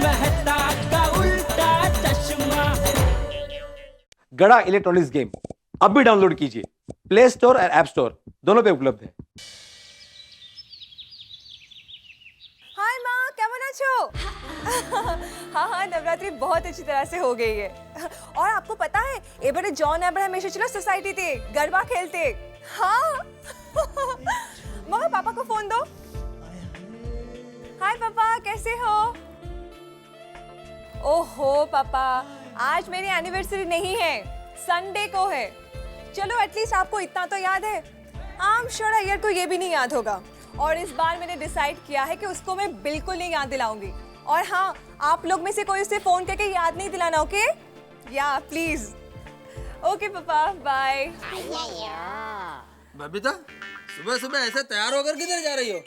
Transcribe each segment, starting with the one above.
मेहता का उल्टा चश्मा। गड़ा इलेक्ट्रॉनिक्स गेम अभी डाउनलोड कीजिए, प्ले स्टोर और ऐप स्टोर दोनों पे उपलब्ध है। हाय माँ, কেমন আছো? हाँ नवरात्रि बहुत अच्छी तरह से हो गई है। और आपको पता है এবারে जॉन अब्राहम এসেছিল সোসাইটিতে गरबा खेलते। हाँ मम्मा पापा को फोन दो। हाय पापा, कैसे हो? ओहो पापा, आज मेरी एनिवर्सरी नहीं है, संडे को है। चलो एटलीस्ट आपको इतना तो याद है। आई एम श्योर अय्यर को ये भी नहीं याद होगा। और इस बार मैंने डिसाइड किया है कि उसको मैं बिल्कुल नहीं याद दिलाऊंगी। और हाँ, आप लोग में से कोई उसे फोन करके याद नहीं दिलाना, ओके? या प्लीज। ओके पापा, बाय। बबीता, सुबह सुबह ऐसे तैयार होकर किधर जा रही हो?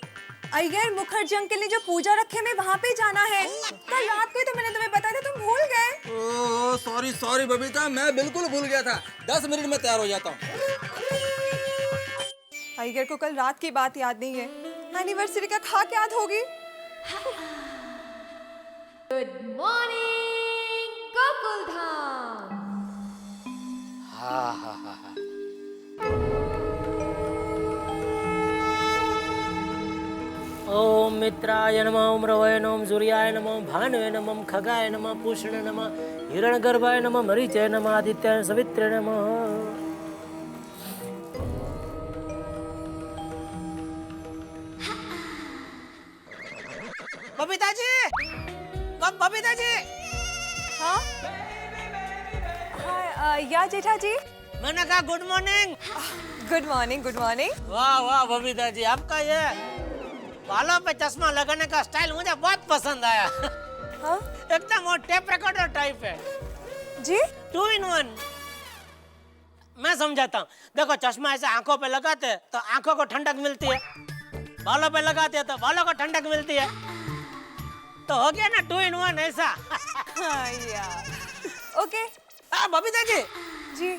अय्यर मुखर्जी अंकल ने जो पूजा रखे में वहाँ पे जाना है। कल रात को ही तो मैंने तुम्हें बताया था, तुम भूल गए। ओह सॉरी सॉरी बबीता, मैं बिल्कुल भूल गया था। 10 मिनट में तैयार हो जाता हूँ। अय्यर को कल रात की बात याद नहीं है, एनिवर्सरी का खाक याद होगी। Good morning Gokuldham. ओम मित्राय नमः, ओम रवये नमः, सूर्याय नमः, भानुवे नमः, खगाय नमः, पूषणे नमः, हिरण्यगर्भाय नमः, मरीचाय नमः, आदित्याय सवित्रे नमः। बबीता जी, बबीता जी। हाँ हाँ या जेठा जी। मैंने कहा good morning. Good morning, good morning. वाह वाह बबीता जी, आपका ये बालों पे चश्मा लगाने का स्टाइल मुझे बहुत पसंद आया। हाँ एकदम वो टेप रिकॉर्डर टाइप है जी। 2 in 1। मैं समझाता हूँ, देखो चश्मा ऐसे आंखों पे लगाते हैं तो आंखों को ठंडक मिलती है, बालों पे लगाते हैं तो बालों को ठंडक मिलती है, तो हो गया ना 2 in 1 ऐसा। हाँ यार, ओके। बबीता जी जी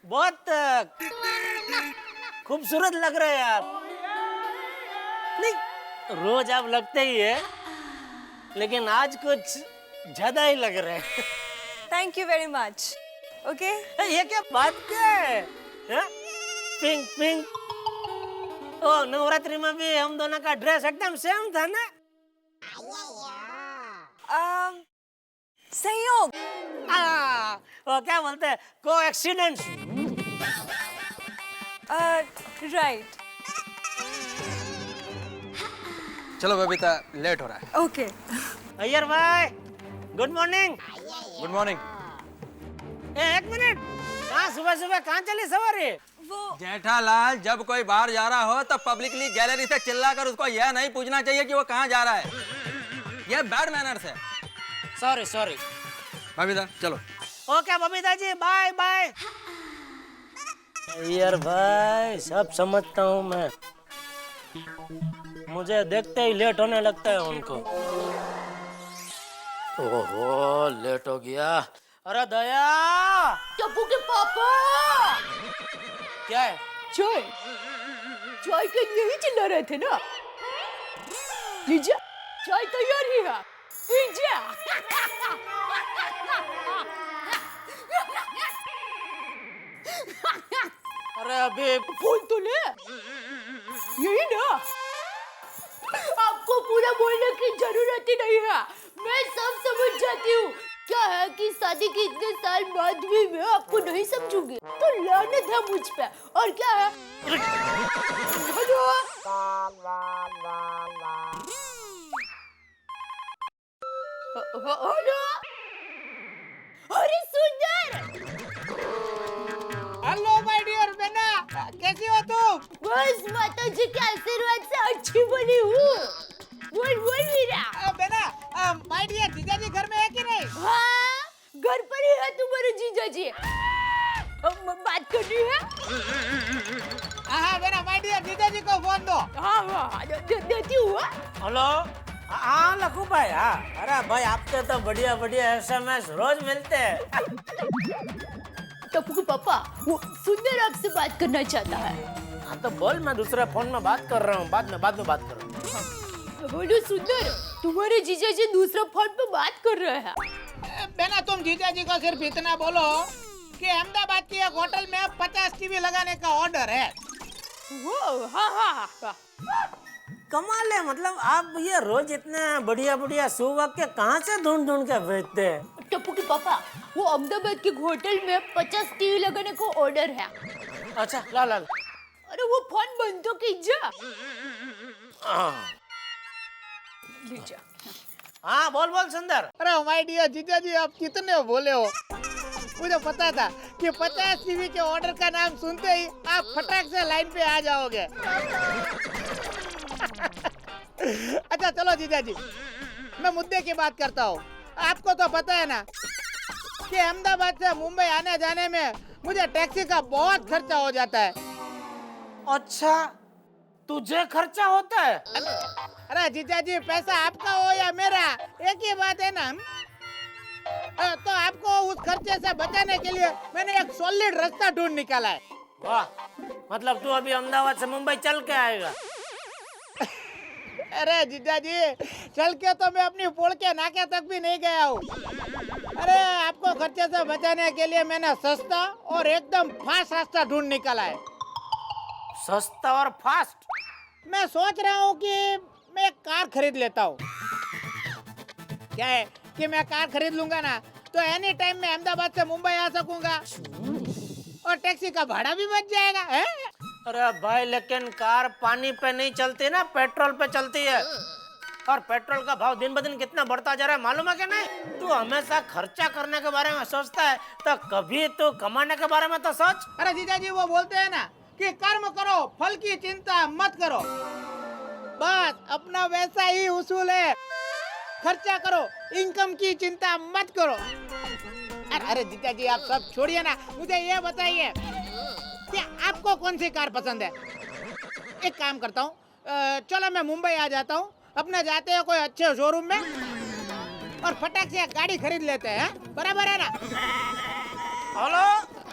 बहुत खूबसूरत लग रहे हैं आप। नहीं, रोज आप लगते ही है, लेकिन आज कुछ ज्यादा ही लग रहे हैं। Thank you very much. Okay ये क्या बात क्या है? Pink pink. ओ नवरात्रि में भी हम दोनों का ड्रेस एकदम सेम था ना? संयोग। वो क्या बोलते हैं, को एक्सीडेंट। राइट। चलो बबीता, लेट हो रहा है। ओके अय्यर भाई, गुड मॉर्निंग। Good morning. एक मिनट, कहाँ सुबह सुबह कहाँ चली सवारी? वो जेठालाल, जब कोई बाहर जा रहा हो तो पब्लिकली गैलरी से चिल्लाकर उसको यह नहीं पूछना चाहिए कि वो कहाँ जा रहा है। यह बैड मैनर्स है। Sorry sorry. बबीता चलो। Okay Babita ji, bye bye. यार भाई, सब समझता हूँ मैं, मुझे देखते ही लेट होने लगता है उनको। ओहो लेट हो गया। अरे दया, टप्पू के पापा, क्या है? चाय चाय के लिए ही चिल्ला रहे थे ना? लीजिए, चाय तैयार ही है, पीजिए। अरे अभी फोन तो ले, यही ना? आपको पूरा बोलने की जरूरत ही नहीं है, मैं सब समझ जाती हूँ। क्या है कि शादी के इतने साल बाद भी मैं आपको नहीं समझूंगी तो लानत है मुझ पे। और क्या है? हेलो? हेलो? अरे सुंदर, हेलो माय डियर बेना, कैसी हो तुम? बस माता जी के आशीर्वाद से अच्छी बनी हूँ। बोल बोल मीरा। बेना, माय डियर जीजा जी घर में है कि नहीं? हाँ, घर पर ही है तुम्हारे जीजा जी। बात करनी है? हाँ बेना, माय डियर जीजा जी को फोन दो। हाँ देती हूँ। हेलो। हाँ लखू भाई, हाँ। अरे भाई, आपके तो बढ़िया बढ़िया SMS रोज मिलते हैं। टप्पू के पापा, वो सुंदर आपसे बात करना चाहता है। हाँ तो बोल, मैं दूसरे फोन में बात कर रहा हूँ, बाद में बात कर रहा हूँ। बोलो सुंदर, तुम्हारे जीजा जी दूसरा फोन पे बात कर रहे हैं। बेना तुम जीजा जी को सिर्फ इतना बोलो कि अहमदाबाद की एक होटल में 50 टीवी लगाने का ऑर्डर है। वो हाँ। कमाल है, मतलब आप ये रोज इतने बढ़िया बढ़िया सुवाक्य कहाँ से ढूंढ ढूंढ के भेजते हैं? टप्पू के पापा, वो अहमदाबाद के होटल में 50 टीवी लगाने को ऑर्डर है। अच्छा ला ला ला। अरे वो फोन बंद तो कीजिए। हाँ बोल बोल सुंदर। अरे माय डियर जीजा जी, आप कितने बोले हो। मुझे पता था कि 50 टीवी के ऑर्डर का नाम सुनते ही आप फटाक से लाइन पे आ जाओगे। अच्छा चलो जीजा जी, मैं मुद्दे की बात करता हूँ। आपको तो पता है ना कि अहमदाबाद से मुंबई आने जाने में मुझे टैक्सी का बहुत खर्चा हो जाता है। अच्छा तुझे खर्चा होता है? अरे जीजा जी, पैसा आपका हो या मेरा एक ही बात है ना। तो आपको उस खर्चे से बचाने के लिए मैंने एक सॉलिड रास्ता ढूंढ निकाला है। वाह, मतलब तू अभी अहमदाबाद से मुंबई चल के आएगा? अरे जीजा जी, चल के तो मैं अपनी पोल के नाके तक भी नहीं गया हूँ। अरे आपको खर्चे से बचाने के लिए मैंने सस्ता और एकदम फास्ट रास्ता ढूंढ निकाला है। सस्ता और फास्ट? मैं सोच रहा हूँ कि मैं एक कार खरीद लेता हूँ। क्या है कि मैं कार खरीद लूंगा ना तो एनी टाइम मैं अहमदाबाद से मुंबई आ सकूंगा और टैक्सी का भाड़ा भी बच जाएगा है? अरे भाई, लेकिन कार पानी पे नहीं चलती ना, पेट्रोल पे चलती है। और पेट्रोल का भाव दिन ब दिन कितना बढ़ता जा रहा है मालूम है कि नहीं? तू हमेशा खर्चा करने के बारे में सोचता है, तो कभी तो कमाने के बारे में तो सोच। अरे जीजा जी, वो बोलते हैं ना कि कर्म करो फल की चिंता मत करो। बस अपना वैसा ही उसूल है, खर्चा करो इनकम की चिंता मत करो। अरे जीजा जी, आप सब छोड़िए ना, मुझे ये बताइए कि आपको कौन सी कार पसंद है? एक काम करता हूँ, चलो मैं मुंबई आ जाता हूँ, अपने जाते हैं कोई अच्छे शोरूम में और फटाक से गाड़ी खरीद लेते हैं। बराबर है ना? Hello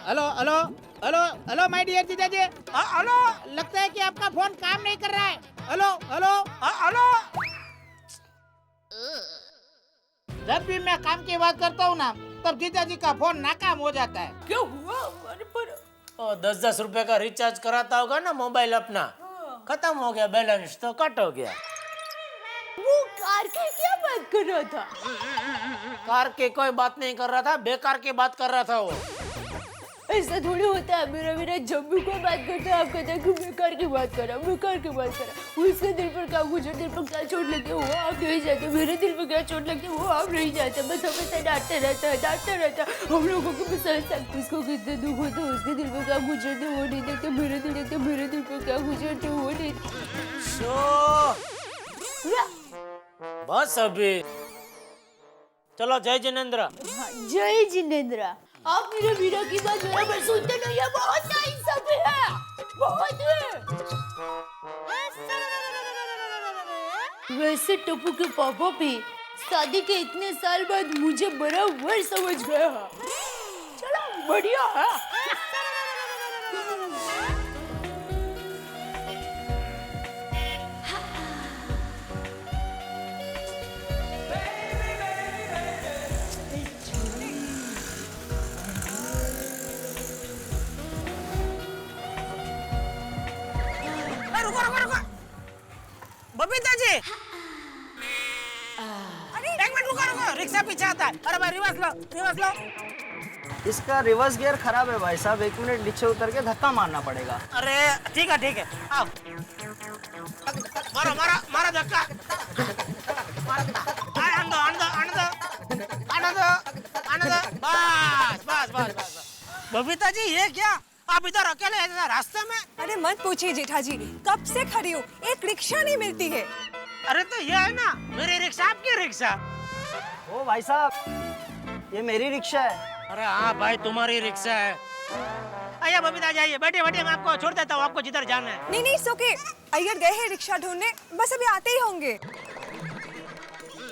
hello hello hello hello my dear jija ji. Hello, लगता है कि आपका फोन काम नहीं कर रहा है। Hello hello hello. जब भी मैं काम की बात करता हूँ ना, तब जीजा जी का फोन नाकाम हो जाता है। क्या हुआ? अरे पर 10-10 रुपए का रिचार्ज कराता होगा ना मोबाइल अपना, खत्म हो गया बैलेंस तो कट हो गया। वो कार की क्या बात कर रहा था? कार की कोई बात नहीं कर रहा था, बेकार की बात कर रहा था वो। ऐसा थोड़ी होता है। मेरा जब भी कोई बात करता है आप कहते हैं कि बेकार की बात कर रहा, बेकार की बात कर रहा। उसके दिल पर क्या गुजर, दिल पर क्या चोट लगी वो आप नहीं जाते, मेरे दिल पर क्या चोट लगी वो आप नहीं जाते। बस हमेशा डांटते रहता है। हम लोगों को भी समझता है उसको कितना दुख होता है, उसके दिल पर क्या गुजरते वो नहीं देखते, मेरे दिल पर क्या गुजरते वो नहीं। बस अभी चलो, जय जिनेंद्र। जय जिनेंद्र। आप मेरे वीरा की बात बराबर सुनते नहीं है, बहुत नाइंसाफी है, बहुत है। वैसे टप्पू के पापा भी शादी के इतने साल बाद मुझे बराबर समझ गया है। चलो बढ़िया है। रुको बबीता जी, एक मिनट रुको, रिक्शा पीछे आता है। अरे भाई रिवर्स लो। इसका रिवर्स गियर खराब है भाई साहब, 1 मिनट नीचे उतर के धक्का मारना पड़ेगा। अरे ठीक है, आओ मारो धक्का। आने दो। बस। बबीता जी, ये क्या आप इधर अकेले हैं रास्ते में? अरे मत पूछिए जेठा जी, कब से खड़ी हूँ, एक रिक्शा नहीं मिलती है। अरे तो ये है ना मेरी रिक्शा, आपकी रिक्शा। ओ भाई साहब, ये मेरी रिक्शा है। अरे हाँ भाई, तुम्हारी रिक्शा है। आइए बबीता जी, आइए, बैठिए, मैं आपको छोड़ देता हूँ, आपको जिधर जाना है। नहीं सोके, अय्यर गए हैं रिक्शा ढूंढने, बस अभी आते ही होंगे।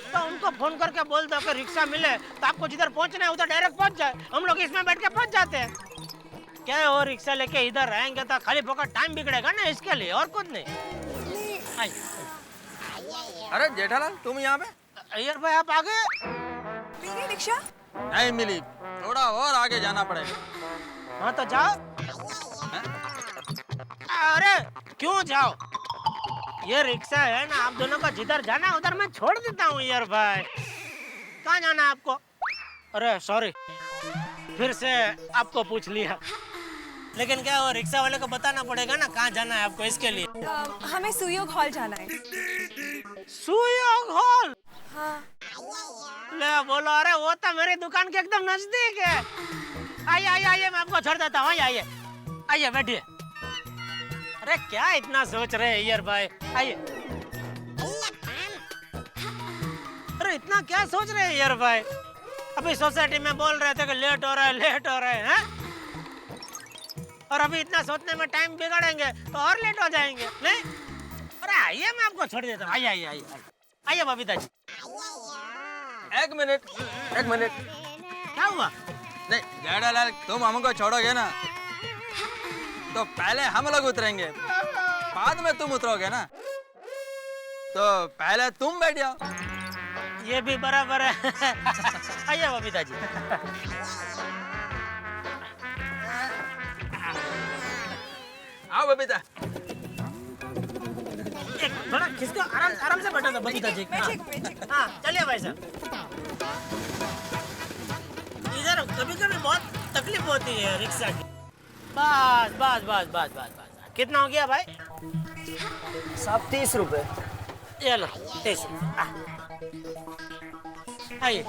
तो उनको फोन करके बोल दो कि रिक्शा मिले तो आपको जिधर पहुंचना है उधर डायरेक्ट पहुंच जाए, हम लोग इसमें बैठ के पहुंच जाते हैं। क्या है, वो रिक्शा लेके इधर रहेंगे तो खाली फोकट टाइम बिगड़ेगा ना, इसके लिए और कुछ नहीं। अरे जेठालाल तुम यहाँ पे? अय्यर भाई आप आ गए? मेरी रिक्शा? नहीं मिली, थोड़ा और आगे जाना पड़ेगा। हाँ तो जाओ। अरे क्यों जाओ? ये रिक्शा है ना, आप दोनों को जिधर जाना है उधर मैं छोड़ देता हूँ यार भाई। कहाँ जाना है आपको? अरे सॉरी, फिर से आपको पूछ लिया। लेकिन क्या वो रिक्शा वाले को बताना पड़ेगा ना कहाँ जाना है आपको, इसके लिए। हमें सुयोग हॉल जाना है। सुयोग हॉल? हाँ। ले बोलो, अरे वो तो मेरी दुकान के एकदम नजदीक है। आइए आइए आइए, मैं आपको छोड़ देता हूँ। आइए आइए बैठिए। अरे क्या इतना सोच रहे हैं यार भाई, आइए। अरे इतना क्या सोच रहे हैं यार भाई? अभी सोसाइटी में बोल रहे थे कि लेट हो रहा है, हैं? और अभी इतना सोचने में टाइम बिगाड़ेंगे तो और लेट हो जाएंगे, नहीं? अरे आइए, मैं आपको छोड़ देता हूँ। आइए आइए आइए आइए बबीता जी। एक मिनट। क्या हुआ? नहीं जेठालाल, तुम हमको छोड़ोगे ना तो पहले हम लोग उतरेंगे, बाद में तुम उतरोगे ना, तो पहले तुम बैठ जाओ। ये भी बराबर है। आइए बबीता जी। आओ बबीता। एक थोड़ा खिसको, आराम से बैठो बबीता जी। हाँ चलिए भाई साहब। इधर कभी कभी बहुत तकलीफ होती है रिक्शा की। बस। कितना हो गया भाई? साहब 30 रुपए। ये लो 30। आइए।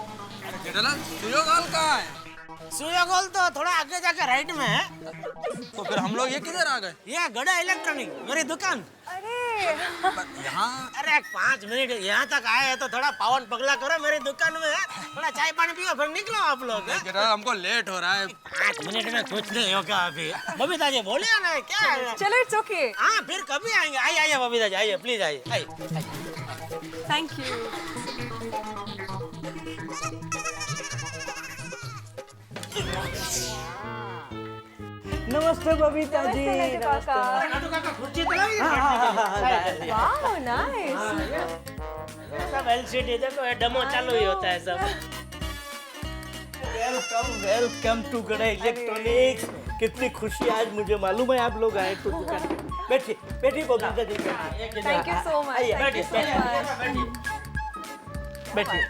जेठालाल सुयोग हॉल कहाँ है? सुयोग हॉल तो थोड़ा आगे जाकर राइट में है। तो फिर हम लोग ये किधर आ गए? ये गड़ा इलेक्ट्रॉनिक, मेरी दुकान। अरे यहाँ? अरे 5 मिनट यहाँ तक आए हैं तो थोड़ा पावन पगला करो, मेरी दुकान में है। थोड़ा चाय पानी पियो फिर निकलो आप लोग। जेठालाल हमको लेट हो रहा है। 5 मिनट में कुछ नहीं होगा अभी। बबीता जी बोलिए ना, क्या है? चलो, इट्स ओके। हाँ फिर कभी आएंगे। आइए बबीता जी, आइए प्लीज, आइए। Thank you. नमस्ते बबीता जी। कुर्सी तो लगी है। वाह, नाइस। सब एलसीडी देखो, ये डेमो चालू ही होता है सब। वेलकम टू गड़ा इलेक्ट्रॉनिक्स। कितनी खुशी आज मुझे मालूम है आप लोग आए तो दुकान। बैठिए Babita ji. Thank you so much. आइए, बैठिए।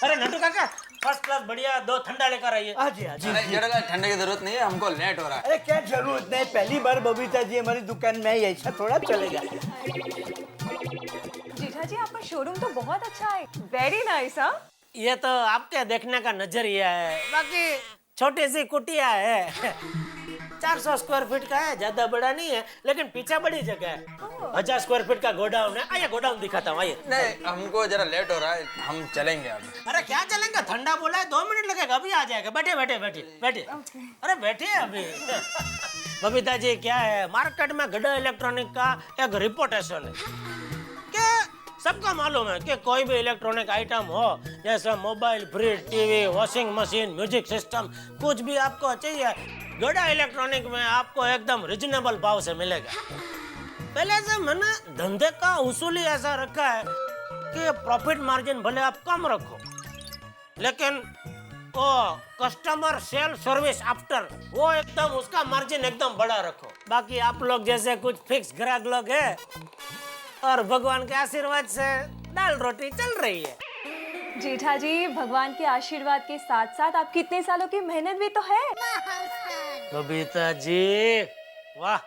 अरे नटू काका, फर्स्ट क्लास बढ़िया 2 ठंडा लेकर आइए। जी। अरे जेठालाल ठंडे की जरूरत नहीं है, हमको लेट हो रहा है। अरे क्या जरूरत नहीं, पहली बार बबीता जी हमारी दुकान में आई, ऐसा थोड़ा चलेगा। जीठा जी, आपका शोरूम तो बहुत अच्छा है। Very nice. हाँ, ये तो आपके देखने का नजरिया है, बाकी छोटी सी कुटिया है। 400 स्क्वायर फीट का है, ज्यादा बड़ा नहीं है, लेकिन पीछे बड़ी जगह है। 1000 स्क्वायर फीट का गोडाउन है। आइए गोडाउन दिखाता हूँ, आइए। नहीं हमको जरा लेट हो रहा है, हम चलेंगे अब। अरे क्या चलेंगे, ठंडा बोला है, 2 मिनट लगेगा, अभी आ जाएगा। बैठे। अरे बैठिए अभी। बबीता जी, क्या है, मार्केट में गड़ा इलेक्ट्रॉनिक का एक रिपोर्टेशन है कि सबको मालूम है कि कोई भी इलेक्ट्रॉनिक आइटम हो, जैसे mobile, fridge, TV, washing machine, music system, कुछ भी आपको चाहिए, गड़ा इलेक्ट्रॉनिक में आपको एकदम रिजनेबल भाव से मिलेगा। पहले से मैंने धंधे का उसूल ही ऐसा रखा है कि प्रॉफिट मार्जिन भले आप कम रखो, लेकिन वो कस्टमर सेल सर्विस आफ्टर, वो एकदम उसका मार्जिन एकदम बड़ा रखो। बाकी आप लोग जैसे कुछ फिक्स ग्राहक लोग हैं और भगवान के आशीर्वाद से दाल रोटी चल रही है। जेठा जी, भगवान के आशीर्वाद के साथ साथ आपकी इतने सालों की मेहनत भी तो है। बबीता जी, वाह,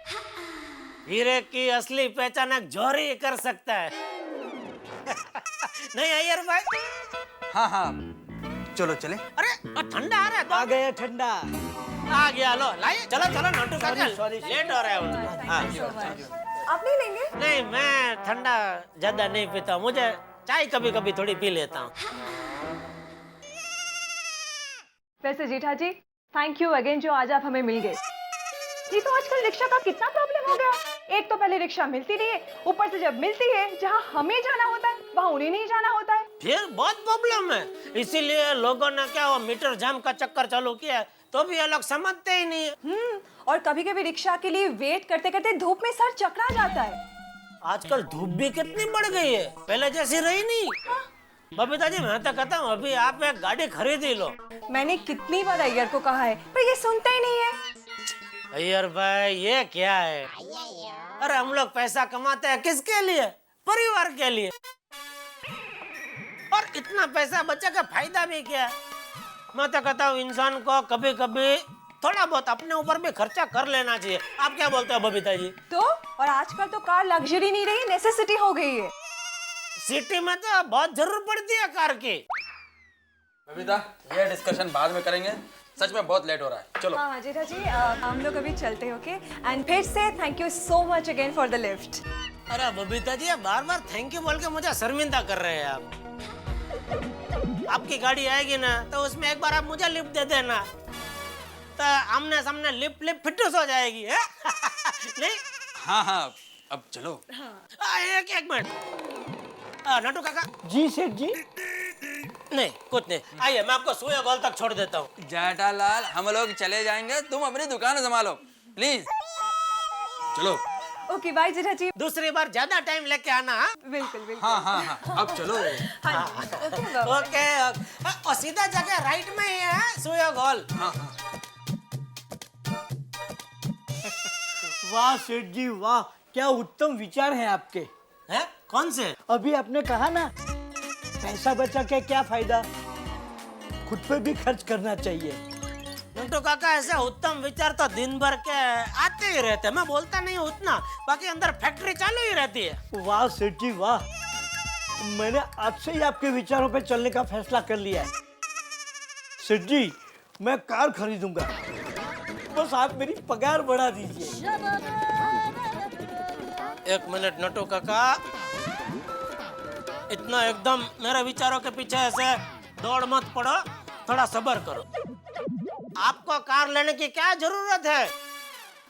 हीरे की असली पहचान एक जोहरी ही कर सकता है। नहीं अय्यर भाई? हाँ चलो चले। अरे ठंडा आ रहा है तो आ गया ठंडा। आ गया, लो लाइए। चलो नंटू काका, लेट हो रहा है उनको। हाँ। आप नहीं लेंगे? नहीं, मैं ठंडा ज्यादा नहीं पीता, मुझे चाय कभी कभी थोड़ी पी लेता हूँ। वैसे जेठा जी, थैंक यू अगेन जो आज आप हमें मिल गए। ये तो आजकल रिक्शा का कितना प्रॉब्लम हो गया। एक तो पहले रिक्शा मिलती नहीं है, ऊपर से जब मिलती है, जहाँ हमें जाना होता है वहाँ उन्हें नहीं जाना होता है। फिर बहुत प्रॉब्लम है, इसीलिए लोगों ने क्या वो मीटर जाम का चक्कर चालू किया है, तो भी ये लोग समझते ही नहीं है। और कभी कभी रिक्शा के लिए वेट करते करते धूप में सर चकरा जाता है। आजकल धूप भी कितनी बढ़ गई है, पहले जैसी रही नहीं। बबीता जी मैं तो कहता हूँ अभी आप एक गाड़ी खरीद ही लो। मैंने कितनी बार अय्यर को कहा है पर ये सुनता ही नहीं है। अय्यर भाई ये क्या है? अरे हम लोग पैसा कमाते हैं किसके लिए? परिवार के लिए। और इतना पैसा बचा का फायदा भी क्या है? मैं तो कहता हूँ इंसान को कभी कभी थोड़ा बहुत अपने ऊपर भी खर्चा कर लेना चाहिए। आप क्या बोलते हो बबीता जी? तो और आजकल तो कार लग्जरी नहीं रही, नेसेसिटी हो गई है। सिटी में तो बहुत जरूरत पड़ती है कार की। बबीता ये डिस्कशन बाद में करेंगे, सच में बहुत लेट हो रहा है, चलो। हाँ जेठा जी हम लोग अभी चलते हैं, ओके? एंड फिर से thank you so much again for the lift. अरे बबीता जी बार बार थैंक यू बोल के मुझे शर्मिंदा कर रहे हैं आप। आपकी गाड़ी आएगी ना तो उसमें एक बार आप मुझे लिफ्ट दे देना, तो आमने सामने लिफ्ट फिटूस हो जाएगी है? नहीं? हाँ हाँ अब चलो। एक मिनट नटू काका। जी सेठ जी। नहीं कुछ नहीं, आइए मैं आपको सुए गोल तक छोड़ देता हूँ। जेठालाल हम लोग चले जाएंगे, तुम अपनी दुकान संभालो प्लीज, चलो। ओके बाय जेठा जी। दूसरी बार ज्यादा टाइम लेके आना। बिल्कुल बिल्कुल। हाँ हाँ हाँ अब चलो। हाँ ओके और सीधा जगह राइट में ही है सुए गोल। हाँ हाँ वाह सेठ जी वाह, क्या उत्तम विचार है आपके। हैं? कौन से? अभी आपने कहा ना पैसा बचा के क्या फायदा, खुद पे भी खर्च करना चाहिए। नंटू काका ऐसे उत्तम विचार तो दिन भर के आते ही रहते, मैं बोलता नहीं हूँ उतना, बाकी अंदर फैक्ट्री चालू ही रहती है। वाह सेठ जी वाह, मैंने आज से ही आपके विचारों पे चलने का फैसला कर लिया है। सेठ जी मैं कार खरीदूंगा, बस आप मेरी पगार बढ़ा दीजिए। एक मिनट नटू काका, इतना एकदम मेरे विचारों के पीछे ऐसे दौड़ मत पड़ो, थोड़ा सब्र करो। आपको कार लेने की क्या जरूरत है?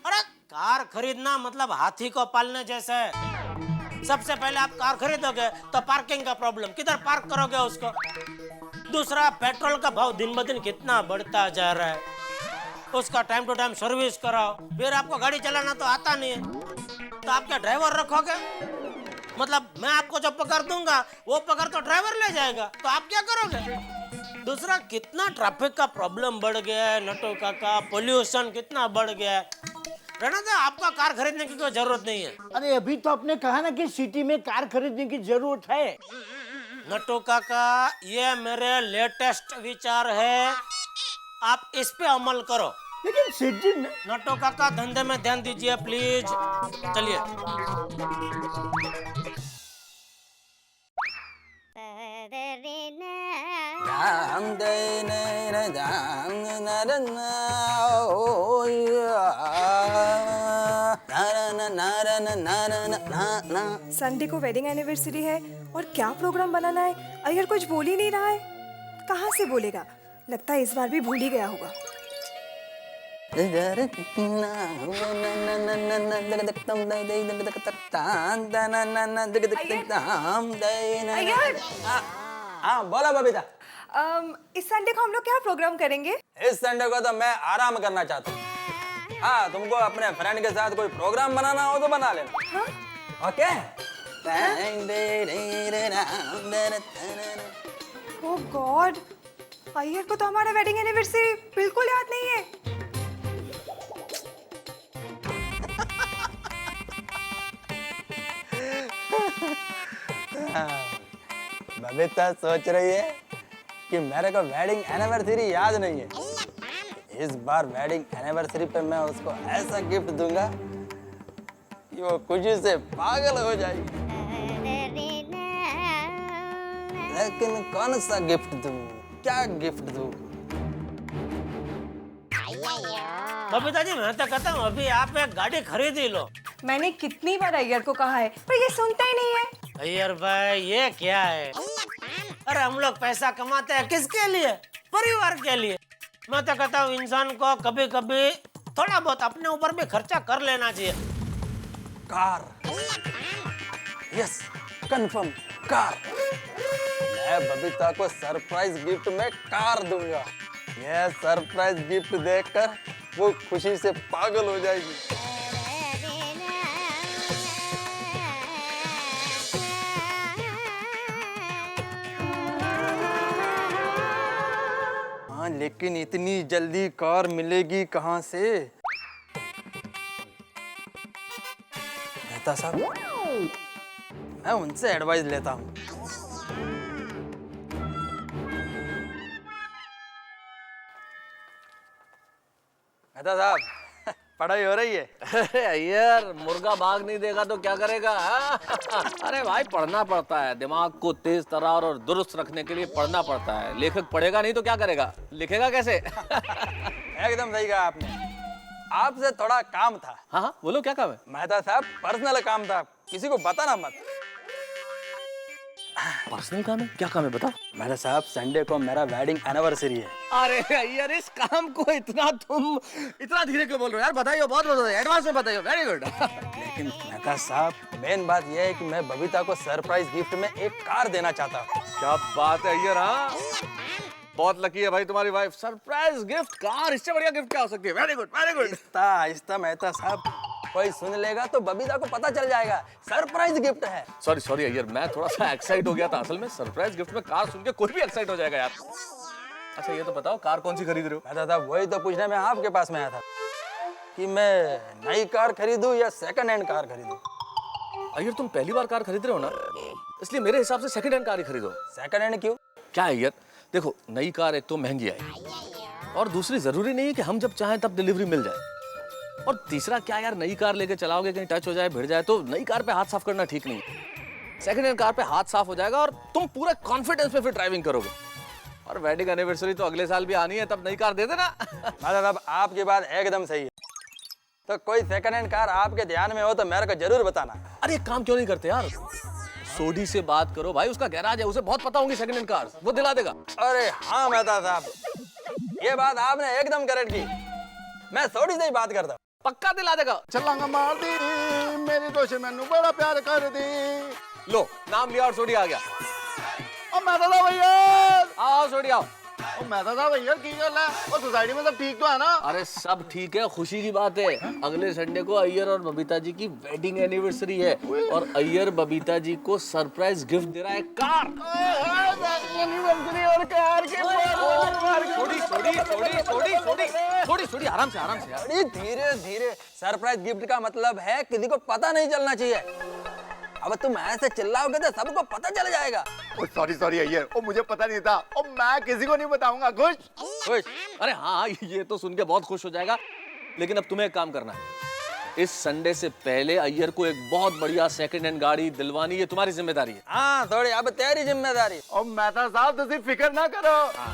अरे कार खरीदना मतलब हाथी को पालने जैसा है। सबसे पहले आप कार खरीदोगे तो पार्किंग का प्रॉब्लम, किधर पार्क करोगे उसको? दूसरा पेट्रोल का भाव दिन ब दिन कितना बढ़ता जा रहा है, उसका टाइम टू टाइम सर्विस कराओ। फिर आपको गाड़ी चलाना तो आता नहीं है, तो आप क्या ड्राइवर रखोगे? मतलब मैं आपको जो पकड़ दूंगा वो पकड़ तो ड्राइवर ले जाएगा, तो आप क्या करोगे? दूसरा कितना ट्रैफिक का प्रॉब्लम बढ़ गया है नटू काका, पोल्यूशन कितना बढ़ गया है। रहना था, आपका कार खरीदने की कोई जरूरत नहीं है। अरे अभी तो आपने कहा ना कि सिटी में कार खरीदने की जरूरत है। नटू काका ये मेरे लेटेस्ट विचार है, आप इस पे अमल करो। लेकिन सेठ जी नटू काका धंधे में ध्यान दीजिए प्लीज। चलिए संडे को वेडिंग एनिवर्सरी है और क्या प्रोग्राम बनाना है, अय्यर कुछ बोल ही नहीं रहा है। कहाँ से बोलेगा, लगता है इस बार भी भूल ही गया होगा। अय्यर हाँ बोला बबीता। इस संडे को हम लोग क्या प्रोग्राम करेंगे? इस संडे को तो मैं आराम करना चाहता हूँ। हाँ तुमको अपने फ्रेंड के साथ कोई प्रोग्राम बनाना हो तो बना लेना। हाँ? ओके? ओह गॉड, अय्यर को तो हमारा वेडिंग एनिवर्सरी बिल्कुल याद नहीं है। बबीता सोच रही है कि मेरे को वेडिंग एनिवर्सरी याद नहीं है। इस बार वेडिंग एनिवर्सरी पे मैं उसको ऐसा गिफ्ट दूंगा कि वो खुशी से पागल हो जाएगी। लेकिन कौन सा गिफ्ट दूं? क्या गिफ्ट दूं? बबीता जी मैं तो कहता हूँ अभी आप एक गाड़ी खरीद ही लो। मैंने कितनी बार अय्यर को कहा है पर ये सुनता ही नहीं है। अय्यर भाई ये क्या है? अरे हम लोग पैसा कमाते हैं किसके लिए? परिवार के लिए। मैं तो कहता हूँ इंसान को कभी कभी थोड़ा बहुत अपने ऊपर भी खर्चा कर लेना चाहिए। Car, yes confirm car. मैं बबीता को सरप्राइज गिफ्ट में कार दूंगा। ये सरप्राइज गिफ्ट देखकर वो खुशी से पागल हो जाएगी। लेकिन इतनी जल्दी कार मिलेगी कहाँ से? मेहता साहब, मैं उनसे एडवाइस लेता हूँ। मेहता साहब, पढ़ाई हो रही है? अरे यार, मुर्गा भाग नहीं देगा तो क्या करेगा? हाँ? अरे भाई, पढ़ना पड़ता है। दिमाग को तेज तरार और दुरुस्त रखने के लिए पढ़ना पड़ता है। लेखक पढ़ेगा नहीं तो क्या करेगा? लिखेगा कैसे? एकदम सही कहा आपने। आपसे थोड़ा काम था। हाँ हाँ, बोलो क्या काम है? मेहता साहब, पर्सनल काम था, किसी को बताना मत। पर्सनल काम है? क्या काम है बताओ? मेहता साहब, संडे को मेरा वेडिंग एनिवर्सरी है। अरे यार, इस काम को तुम इतना धीरे क्यों बोल रहे हो यार? बताइए, बहुत एडवांस में बताइए। Very good. लेकिन मेहता साहब, मेन बात यह है कि मैं बबीता को सरप्राइज गिफ्ट में एक कार देना चाहता हूँ। क्या बात है यार। हाँ, बहुत लकी है भाई तुम्हारी वाइफ। सरप्राइज गिफ्ट, कार, इससे बढ़िया गिफ्ट क्या हो सकती है? Very good, very good. आहिस्ता मेहता साहब, कोई सुन लेगा तो बबीता को पता चल जाएगा सरप्राइज गिफ्ट है। सॉरी यार, मैं थोड़ा सा एक्साइट हो गया था। असल में सरप्राइज गिफ्ट में कार सुन के कोई भी एक्साइट हो जाएगा यार। अच्छा ये तो बताओ, कार कौन सी खरीद रहे हो? मेहता साहब, वही तो पूछने में आपके पास में आया था कि मैं नई कार खरीदूं या सेकंड हैंड कार खरीदूं। अय्यर, तुम पहली बार कार खरीद रहे हो ना, इसलिए मेरे हिसाब से सेकंड हैंड कार ही खरीदो। सेकंड हैंड क्यों? क्या है अय्यर, देखो नई कार एक तो महंगी आई, और दूसरी जरूरी नहीं है कि हम जब चाहें तब डिलीवरी मिल जाए। और तीसरा क्या यार, नई कार लेके चलाओगे, कहीं टच हो जाए, भिड़ जाए, तो नई कार पे हाथ साफ करना ठीक नहीं है। सेकंड हैंड कार पे हाथ साफ हो जाएगा और तुम पूरे कॉन्फिडेंस में फिर ड्राइविंग करोगे। और वेडिंग एनिवर्सरी तो अगले साल भी आनी है, तब नई कार दे देना। मतलब आपकी बात एकदम सही है। तो कोई सेकंड हैंड कार आपके ध्यान में हो तो मेरे को जरूर बताना। अरे एक काम क्यों नहीं करते यार, सोडी से बात करो भाई, उसका गैराज है, उसे बहुत पता होंगी सेकंड हैंड कार, वो दिला देगा। अरे हाँ मेहता साहब, ये बात आपने एकदम करेक्ट की। मैं सोडी से ही बात करता हूँ, पक्का दिला देगा। छलांगा मार दी मेरी दोस्त मैनू बड़ा प्यार कर दी। लो, नाम लिया और सोडी आ गया। ओ मैं दादा भैया, आओ सोडी आओ। ओ मैं दादा भैया की गल है? और सोसाइटी में सब ठीक तो है ना? अरे सब ठीक है, खुशी की बात है। अगले संडे को अय्यर और बबीता जी की वेडिंग एनिवर्सरी है, और अय्यर बबीता जी को सरप्राइज गिफ्ट दे रहा है, कार। एनिवर्सरी और कार के सोडी आराम से यार। धीरे धीरे। सरप्राइज गिफ्ट का मतलब है किसी को पता नहीं चलना चाहिए। अब तुम ऐसे चिल्लाओगे तो सबको पता चल जाएगा। सॉरी अय्यर, ओ मुझे पता नहीं था। ओ मैं किसी को नहीं बताऊंगा। खुश? अरे हाँ, ये तो सुन के बहुत खुश हो जाएगा। लेकिन अब तुम्हें एक काम करना है, इस संडे से पहले अय्यर को एक बहुत बढ़िया सेकंड हैंड गाड़ी दिलवानी, ये तुम्हारी जिम्मेदारी है। हाँ, थोड़ी अब तेरी जिम्मेदारी। ओ मेहता साहब, तुसी फिक्र ना करो।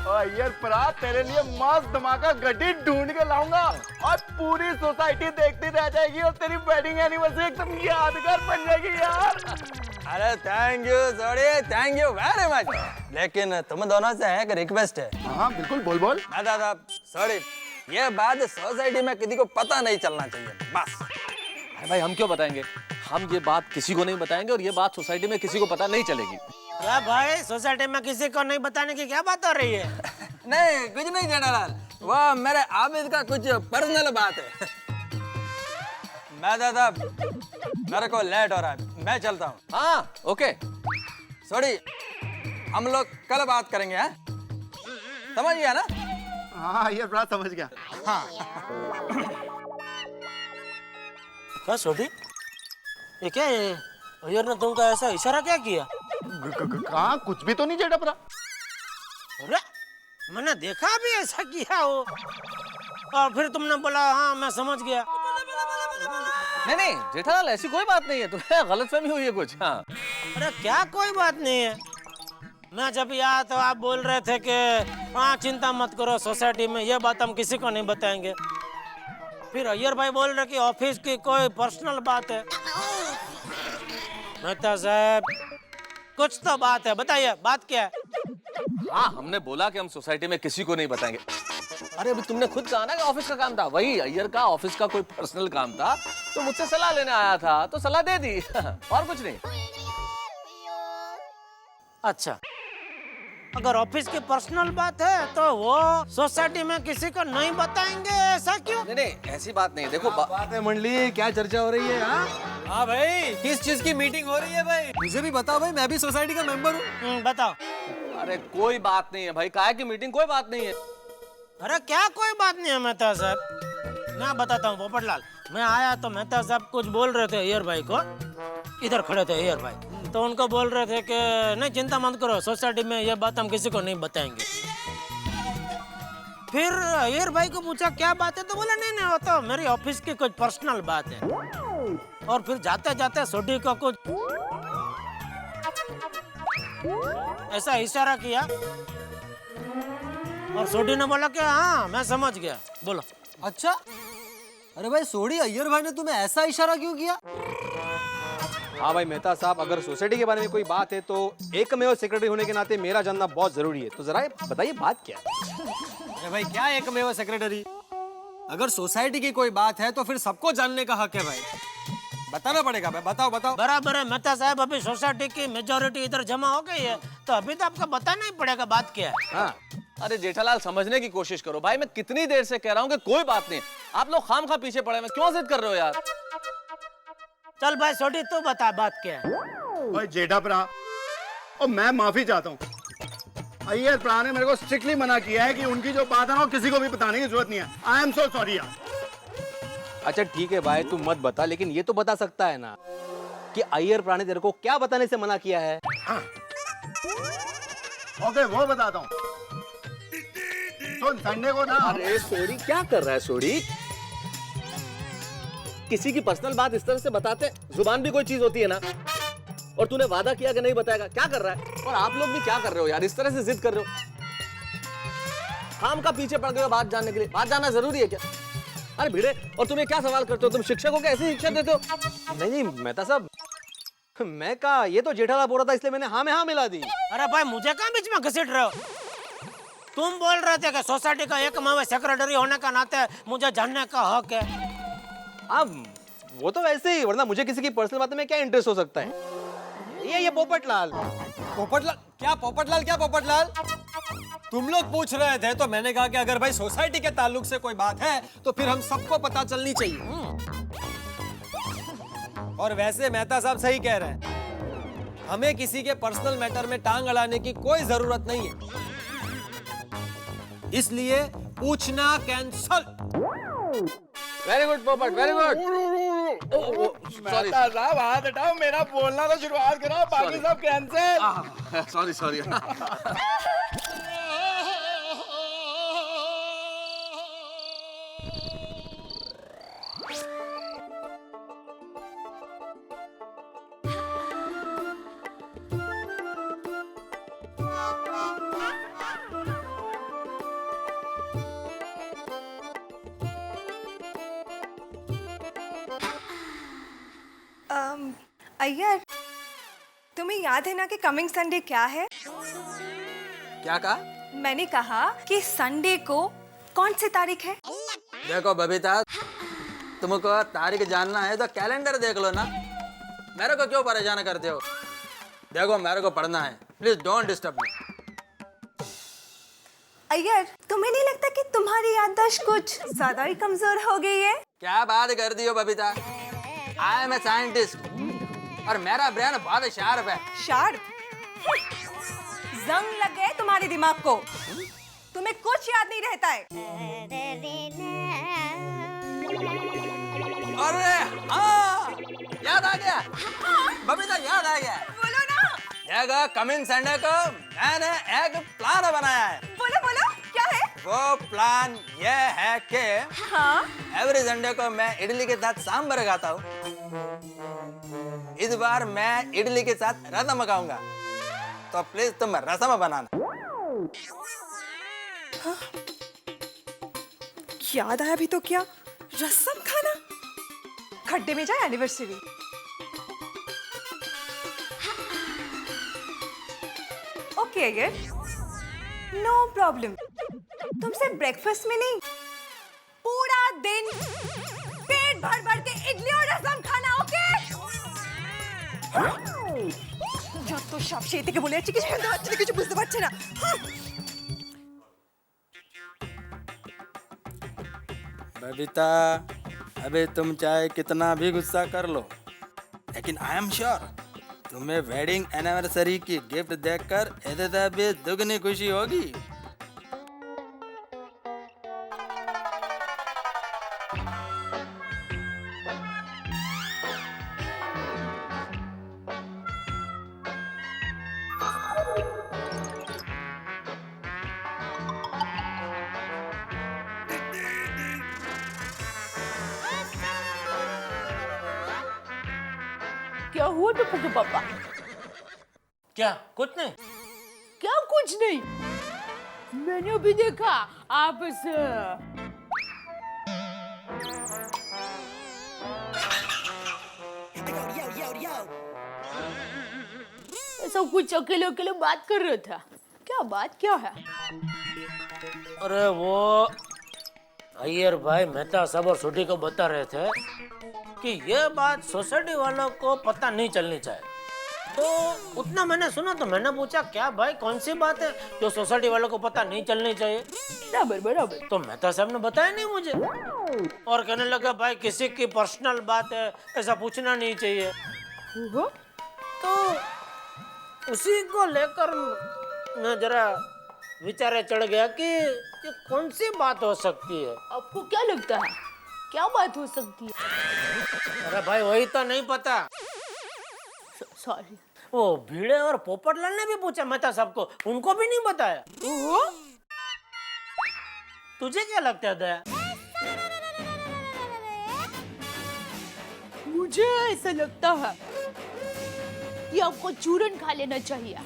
ओ अय्यर परा, तेरे लिए मस्त धमाका गड्डी ढूंढ के लाऊंगा, और पूरी सोसाइटी देखती रह जाएगी, और तेरी वेडिंग एनिवर्सरी एकदम यादगार बन जाएगी यार। अरे thank you Sodhi, thank you very much. लेकिन तुम दोनों से एक रिक्वेस्ट है। हाँ बिल्कुल, बोल। मेहता साहब, सॉरी, ये बात सोसाइटी में किसी को पता नहीं चलना चाहिए, बस। अरे भाई, हम क्यों बताएंगे? हम ये बात किसी को नहीं बताएंगे, और ये बात सोसाइटी में किसी को पता नहीं चलेगी। क्या भाई, सोसाइटी में किसी को नहीं बताने की क्या बात हो रही है? नहीं, कुछ नहीं जनरल, वो मेरे आबिद का कुछ पर्सनल बात है। मेहता साहब, मेरे को लेट हो रहा है, मैं चलता हूँ। हाँ ओके। सॉरी, हम लोग कल बात करेंगे। हाँ, समझ गया ना? हाँ ये बड़ा समझ गया। हाँ। क्या सोडी, ये क्या है? अय्यर ने तुमको ऐसा इशारा क्या किया? कहाँ, कुछ भी तो नहीं जेठा परा। अरे मैंने देखा भी ऐसा किया हो, और फिर तुमने बोला हाँ मैं समझ गया। नहीं जेठालाल, ऐसी कोई बात नहीं है, तुम्हें गलतफहमी हुई है कुछ। हाँ। अरे क्या कोई बात नहीं है, मैं जब आया तो आप बोल रहे थे कि हाँ चिंता मत करो, सोसाइटी में ये बात हम किसी को नहीं बताएंगे। फिर अय्यर भाई बोल रहे कि ऑफिस की कोई पर्सनल बात है। मेहता साहब, कुछ तो बात है, बताइए बात क्या है? हाँ, हमने बोला कि हम सोसाइटी में किसी को नहीं बताएंगे। अरे अभी तुमने खुद कहा ना कि ऑफिस का काम था, वही अय्यर का ऑफिस का कोई पर्सनल काम था, तो मुझसे सलाह लेने आया था, तो सलाह दे दी। और कुछ नहीं। अच्छा, अगर ऑफिस की पर्सनल बात है तो वो सोसाइटी में किसी को नहीं बताएंगे, ऐसा क्यों? नहीं ऐसी बात नहीं। देखो बात है मंडली, क्या चर्चा हो रही है? हाँ भाई, किस चीज की मीटिंग हो रही है भाई? मुझे भी बताओ भाई, मैं भी सोसाइटी का मेंबर हूँ। बताओ। अरे कोई बात नहीं है भाई, काहे की मीटिंग, कोई बात नहीं है। अरे क्या कोई बात नहीं है मेहता साहब, मैं बताता हूँ पोपटलाल। मैं आया तो मेहता साहब कुछ बोल रहे थे अय्यर भाई को, इधर खड़े थे अय्यर भाई, तो उनको बोल रहे थे कि नहीं चिंता मत करो, सोसाइटी में ये बात हम किसी को नहीं बताएंगे। फिर अय्यर भाई को पूछा क्या बात है, तो बोला नहीं नहीं वो तो मेरी ऑफिस की कुछ पर्सनल बात है। और फिर जाते जाते सोडी को कुछ ऐसा इशारा किया और सोडी ने बोला कि हाँ मैं समझ गया, बोलो। अच्छा, अरे भाई सोडी, अय्यर भाई ने तुम्हें ऐसा इशारा क्यों किया? हाँ भाई मेहता साहब, अगर सोसाइटी के बारे में कोई बात है तो एकमेव सेक्रेटरी होने के नाते मेरा जानना बहुत जरूरी है, तो जरा बताइए बात क्या है। अरे भाई क्या एकमेव सेक्रेटरी? अगर सोसाइटी की कोई बात है तो फिर सबको जानने का हक है भाई, बताना पड़ेगा भाई, बताओ बताओ। बराबर है मेहता साहब, अभी सोसाइटी की मेजोरिटी इधर जमा हो गई है, तो अभी तो आपको बताना ही पड़ेगा बात क्या है। हाँ। अरे जेठालाल समझने की कोशिश करो भाई, मैं कितनी देर से कह रहा हूँ कि कोई बात नहीं, आप लोग खामखा पीछे पड़े, मैं क्यों जिद कर रहे हो यार। चल भाई सोडी तू बता बात क्या है। ओए जेठा प्रा, और मैं माफी चाहता हूँ, अय्यर प्रा ने मेरे को स्ट्रिक्टली मना किया है कि उनकी जो बात है ना किसी को भी बताने की जरूरत नहीं है। आई एम सो सॉरी यार। अच्छा ठीक है भाई, तू मत बता, लेकिन ये तो बता सकता है ना कि अय्यर प्रा ने तेरे को क्या बताने से मना किया है। हाँ। ओके वो बताता हूँ। सुन, संडे को ना। अरे सोडी क्या कर रहा है सोडी, किसी की पर्सनल बात इस तरह से बताते, जुबान भी कोई चीज होती है ना, और तूने वादा किया कि नहीं बताएगा, क्या कर रहा है। और आप लोग भी क्या कर रहे हो यार, इस तरह से जिद कर रहे हो, काम का पीछे पड़ गए हो बात जानने के लिए। बात जानना जरूरी है क्या? अरे भिड़े, और तुम ये क्या सवाल करते हो, तुम शिक्षकों को ऐसी शिक्षा देते हो? नहीं नहीं मेहता साहब, मैं कहा, ये तो जेठालाल बोल रहा था इसलिए मैंने हाँ में हाँ मिला दी। अरे भाई मुझे कहाँ बीच में घसीट रहे हो, तुम बोल रहे थे कि सोसाइटी का एकमात्र सेक्रेटरी होने का नाते मुझे जानने का हक है। अब वो तो वैसे ही, वरना मुझे किसी की पर्सनल बात में क्या इंटरेस्ट हो सकता है। ये पोपटलाल। पोपटलाल क्या? पोपटलाल क्या? पोपटलाल तुम लोग पूछ रहे थे तो मैंने कहा कि अगर भाई सोसाइटी के ताल्लुक से कोई बात है तो फिर हम सबको पता चलनी चाहिए। और वैसे मेहता साहब सही कह रहे हैं, हमें किसी के पर्सनल मैटर में टांग अड़ाने की कोई जरूरत नहीं है, इसलिए पूछना कैंसल। वेरी गुड पोपट, वेरी गुड। मेहता साहब हाथ हटाओ, मेरा बोलना तो शुरुआत करो, बाकी सब कैंसिल। Sorry sorry. अय्यर, तुम्हें याद है ना कि कमिंग संडे क्या है? क्या कहा? मैंने कहा कि संडे को कौन सी तारीख है? देखो बबीता, तुमको तारीख जानना है तो कैलेंडर देख लो ना, मेरे को क्यों परेशान करते हो? देखो मेरे को पढ़ना है, please don't disturb me. Iyer, तुम्हें नहीं लगता कि तुम्हारी याददाश्त कुछ ज्यादा ही कमजोर हो गई है? क्या बात कर दी हो Babita, I am a scientist और मेरा ब्रेन बहुत शार्प है। शार्प? जंग लग गए तुम्हारे दिमाग को, तुम्हें कुछ याद नहीं रहता है। अरे हाँ, याद आ गया। बबीता याद आ गया। बोलो ना। देखो कमिंग संडे को मैंने एक प्लान बनाया है। बोलो बोलो, क्या है? वो प्लान ये है कि हाँ? एवरी संडे को मैं इडली के साथ सांभर खाता हूँ, इस बार मैं इडली के साथ रसम खाऊंगा, तो प्लीज तुम रसम बनाना। हाँ? याद आया भी तो क्या, रसम खाना? खड्डे में जाए anniversary. Okay Iyer, no problem. तुमसे ब्रेकफास्ट में नहीं, पूरा दिन पेट भर भर के इडली और रसम खाना। ओके? যত সব সেই থেকে বলে যাচ্ছি, কিছু শুনতে পাচ্ছি না, কিছু বুঝতে পারছি না। बबीता, अबे तुम चाहे कितना भी गुस्सा कर लो, लेकिन आई एम श्योर तुम्हें वेडिंग एनिवर्सरी की गिफ्ट देखकर ऐसे भी दुगनी खुशी होगी। क्या हुआ टप्पू के पापा? क्या कुछ नहीं? क्या कुछ नहीं? मैंने अभी देखा आप से ऐसा कुछ अकेले अकेले बात कर रहा था। क्या बात क्या है? अरे वो अय्यर भाई मेहता साहब और सोटी को बता रहे थे कि ये बात सोसाइटी वालों को पता नहीं चलनी चाहिए। तो उतना मैंने सुना तो मैंने पूछा क्या भाई कौन सी बात है जो सोसाइटी वालों को पता नहीं चलनी चाहिए? बराबर बराबर। तो मेहता साहब ने बताया नहीं मुझे और कहने लगा भाई किसी की पर्सनल बात है ऐसा पूछना नहीं चाहिए। तो उसी को लेकर मैं जरा विचारे चढ़ गया कि ये कौन सी बात हो सकती है। आपको क्या लगता है क्या बात हो सकती है? अरे भाई वही तो नहीं पता। सॉरी। वो भीड़े और पोपटलाल ने भी पूछा मेहता साहब को, उनको भी नहीं बताया। तुझे क्या लगता है दया? मुझे ऐसा लगता है कि आपको चूरन खा लेना चाहिए।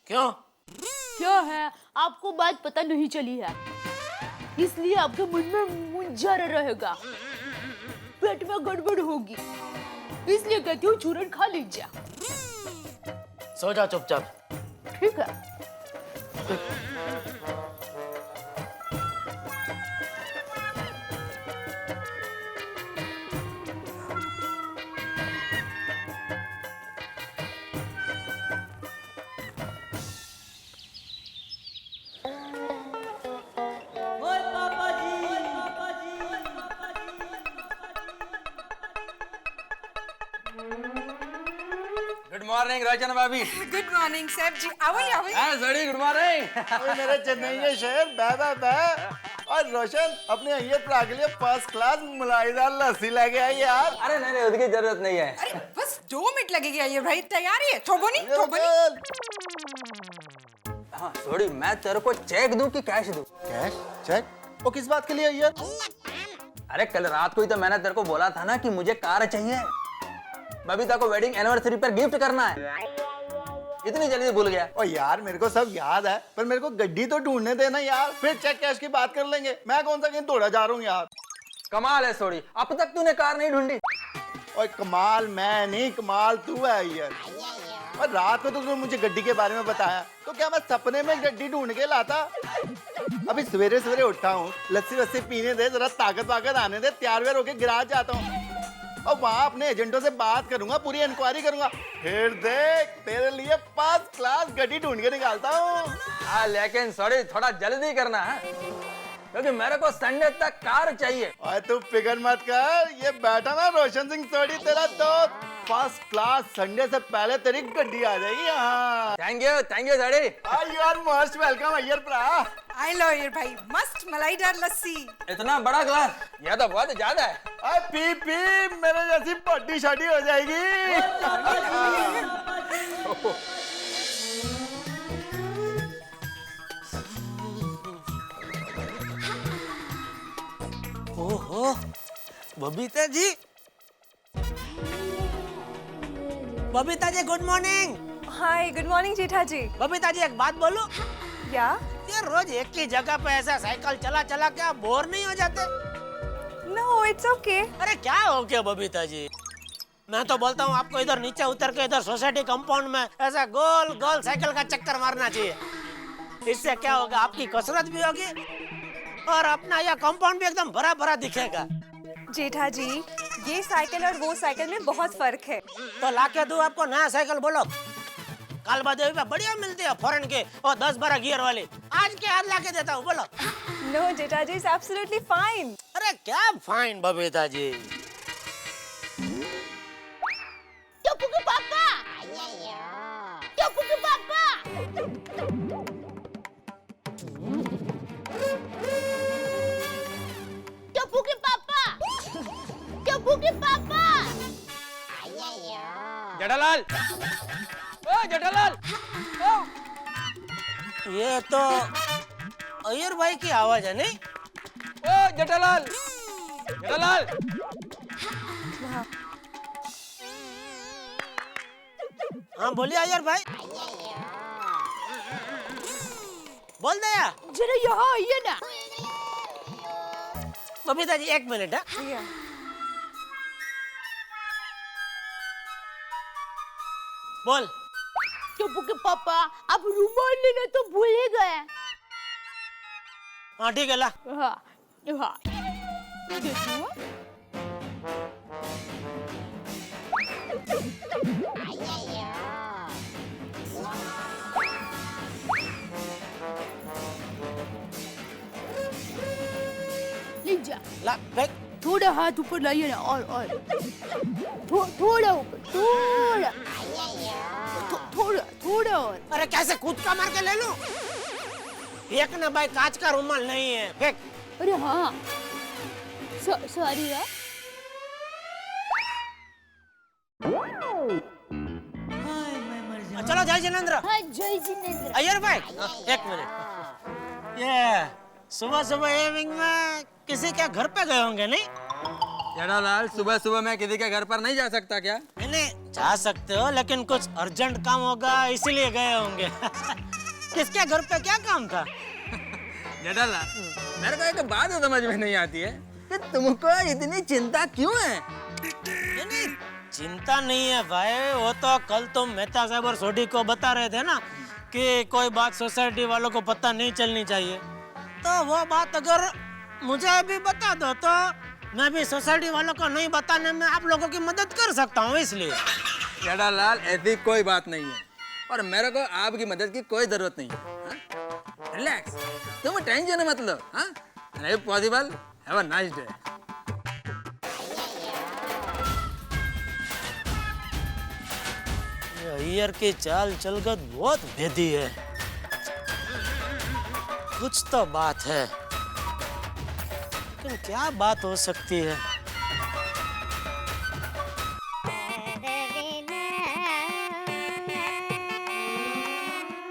क्यों? क्या है आपको बात पता नहीं चली है इसलिए आपके मन में मुंझारा रहेगा, पेट में गड़बड़ होगी, इसलिए कहती हूँ चूरन खा लीजिए। सो जा चुपचाप। ठीक है। गुड मॉर्निंग रोशन भाभी। गुड मॉर्निंग सर जी। आवल आवल। हाँ सड़ी गुड मॉर्निंग। मेरे चेन्नई के शहर बे और रोशन अपने अय्यर प्रा के लिए फर्स्ट क्लास मलाईदार लस्सी लेके आई यार। अरे नहीं उसकी जरूरत नहीं है। अरे बस 2 मिनट लगेगी अय्यर भाई, तैयारी है? थोबोनी थोबोनी। हाँ सॉरी मैं तेरे को चेक दूं कि कैश दूं? Cash cheque? वो किस बात के लिए अय्यर? अरे कल रात को ही तो मैंने तेरे को बोला था ना कि मुझे कार चाहिए, बबीता को वेडिंग एनिवर्सरी पर गिफ्ट करना है। इतनी जल्दी भूल गया? ओ यार मेरे को सब याद है पर मेरे को गड्डी तो ढूंढने देना यार, फिर चेक कैश की बात कर लेंगे। मैं कौन सा कहीं दौड़ा जा रहा हूँ यार। कमाल है सोड़ी, अब तक तूने कार नहीं ढूंढी। और कमाल मैं नहीं, कमाल तू है यार। और रात को तो तूने मुझे गड्डी के बारे में बताया तो क्या मैं सपने में गड्डी ढूंढ के लाता? अभी सवेरे सवेरे उठा हूँ, लस्सी वस्सी पीने दे, जरा ताकत वाकत आने दे, तैयार व्यार होके गिराज जाता हूँ और वहाँ अपने एजेंटों से बात करूंगा, पूरी इंक्वायरी करूंगा, फिर देख तेरे लिए फर्स्ट क्लास गड्डी ढूंढ के निकालता हूँ। हाँ लेकिन सॉरी थोड़ा जल्दी करना है क्योंकि मेरे को संडे तक कार चाहिए। और तू फिक्र मत कर, ये बैठा ना रोशन सिंह सोडी तेरा दोस्त, फर्स्ट क्लास संडे से पहले तेरी गड्डी आ जाएगी यहाँ। Thank you sorry. You are most welcome Iyer pra. I लो अय्यर भाई, मस्त मलाईदार लस्सी। इतना बड़ा ग्लास, यह तो बहुत ज्यादा है। अरे पी पी मेरे जैसी बॉडी शादी हो जाएगी। ओहो Babita ji, Babita ji good morning. Hi good morning Jetha ji. Babita ji एक बात बोलूं? क्या? ये रोज एक ही जगह पे ऐसा साइकिल चला चला के आप बोर नहीं हो जाते? No it's okay. अरे क्या हो गया बबीता जी, मैं तो बोलता हूँ आपको इधर नीचे उतर के इधर सोसाइटी कंपाउंड में ऐसा गोल गोल साइकिल का चक्कर मारना चाहिए। इससे क्या होगा, आपकी कसरत भी होगी और अपना यह कंपाउंड भी एकदम भरा भरा दिखेगा। जेठा जी ये साइकिल और वो साइकिल में बहुत फर्क है। तो लाके दूं आपको नया साइकिल, बोलो कालबा देवी पे बढ़िया मिलती है फॉरेन के और 10-12 गियर वाली, आज के हाथ लाके देता हूँ, बोलो। No Jetha ji it's absolutely fine. अरे क्या फाइन बबीता जी? टप्पू के पापा, टप्पू के पापा, टप्पू के पापा, टप्पू के पापा। जेठालाल, ओ जेठालाल, ओ। ये तो अय्यर भाई की आवाज है नहीं? ओ जेठालाल, जेठालाल। हाँ बोलिए अय्यर भाई, बोल दे यार। जरा यहाँ आइए ना। बबीता जी 1 मिनट है। बोल। टोपू के पापा, आप रुमाल लेना तो भूल ही गए। हाँ ठीक है ला। हाँ हाँ देखो। ले जा। ला फेंक। थोड़ा हाथ ऊपर लाइए ना, और थोड़ा ऊपर, थोड़ा थोड़ा और। अरे कैसे कूद का मार के ले लूं? फेंक ना भाई, कांच का रुमाल नहीं है, फेंक। अरे हाँ सॉरी यार। चलो जय जिनेंद्र। हाँ जय जिनेंद्र। अय्यर भाई 1 मिनट। ये सुबह सुबह इवनिंग में किसी के घर पे गए होंगे नहीं? जेठालाल, सुबह सुबह मैं किसी के घर पर नहीं जा सकता क्या? नहीं जा सकते हो, लेकिन कुछ अर्जेंट काम होगा इसीलिए गए होंगे। किसके घर पे क्या काम था? जेठालाल, मेरे को एक बात समझ में नहीं आती है कि तुमको इतनी चिंता क्यों है? नहीं चिंता नहीं है भाई, वो तो कल तुम मेहता साहब और सोडी को बता रहे थे ना कि कोई बात सोसाइटी वालों को पता नहीं चलनी चाहिए, तो वो बात अगर मुझे भी बता दो तो मैं भी सोसाइटी वालों को नहीं बताने में आप लोगों की मदद कर सकता हूँ, इसलिए। जेठालाल, ऐसी कोई बात नहीं है और मेरे को आपकी मदद की कोई जरूरत नहीं है। रिलैक्स, तुम टेंशन मत लो। नहीं possible. Have a nice day. Iyer की चाल चलगत बहुत भेदी है, कुछ तो बात है, लेकिन क्या बात हो सकती है?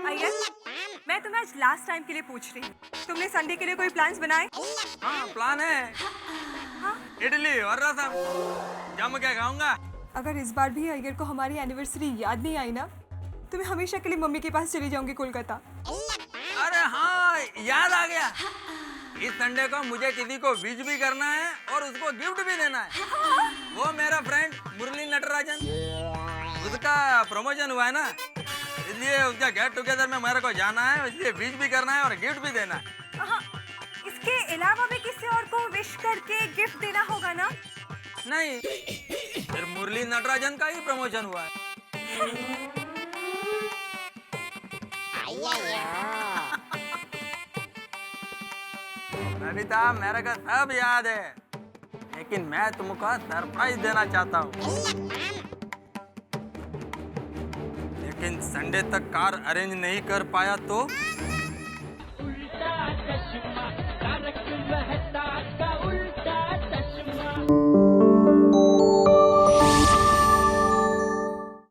अय्यर, मैं तुम्हें आज लास्ट टाइम के लिए पूछ रही हूँ, तुमने संडे के लिए कोई प्लान्स बनाए? हाँ प्लान है। इडली और रसम जम के खाऊंगा। अगर इस बार भी अय्यर को हमारी एनिवर्सरी याद नहीं आई ना, तो मैं हमेशा के लिए मम्मी के पास चली जाऊंगी कोलकाता। अरे हाँ, याद आ गया। इस संडे को मुझे किसी को विश भी करना है और उसको गिफ्ट भी देना है। वो मेरा फ्रेंड मुरली नटराजन, उसका प्रमोशन हुआ है ना, इसलिए उसका गेट टुगेदर में मेरे को जाना है, इसलिए विश भी करना है और गिफ्ट भी देना है। इसके अलावा भी किसी और को विश करके गिफ्ट देना होगा ना? नहीं, फिर मुरली नटराजन का ही प्रमोशन हुआ है। बबीता, मेरे को सब याद है, लेकिन मैं तुमको सरप्राइज देना चाहता हूँ। लेकिन संडे तक कार अरेंज नहीं कर पाया तो